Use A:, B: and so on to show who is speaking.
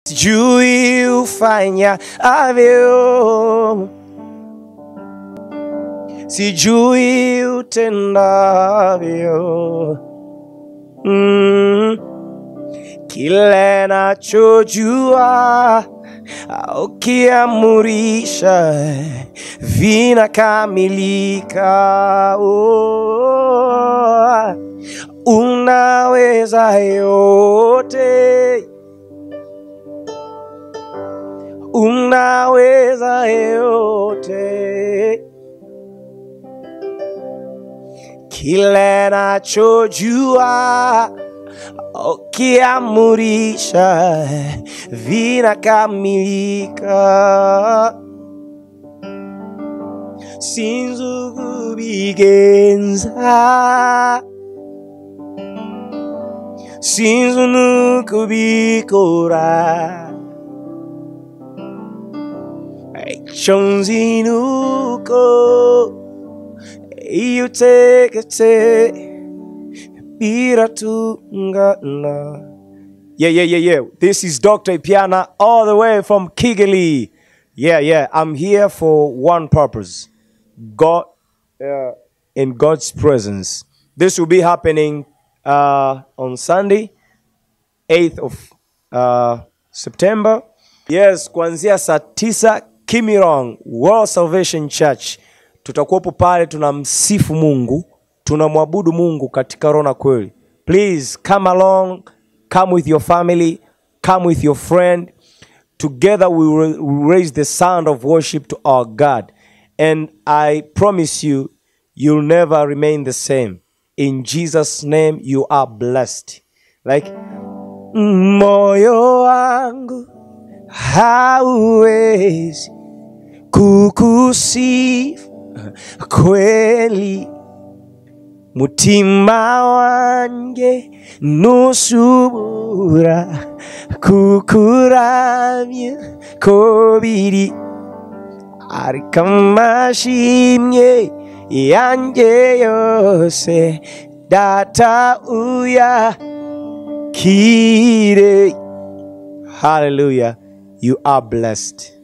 A: sijui ufanya avyo, sijui utendavyo. Kile nachojua ukiamurisha vinakamilika. Unaweza yote, unaweza yote. Kile nachojua ukiamurisha vinakamilika. Sinzi kubigenza, sinzi nukubikora, icyo nzi nuko iyo utegetse Biratungana. Yeah. This is Dr. Ipyana all the way from Kigali. Yeah. I'm here for one purpose. God, in God's presence. This will be happening on Sunday, 8th of September. Yes, kuanzia saa 9 Kimirong World Salvation Church. Tutakuwepo pale tunamsifu Mungu, tunamwabudu Mungu katika roho na kweli. Please come along, come with your family, come with your friend. Together we will raise the sound of worship to our God. And I promise you, you'll never remain the same. In Jesus' name, you are blessed. Like, moyo wangu hauwezi kukusifu kweli, mutima wange nusubura kukuramya kobiri, ariko amashimwe yanjye yose data uyakire. Hallelujah. You are blessed.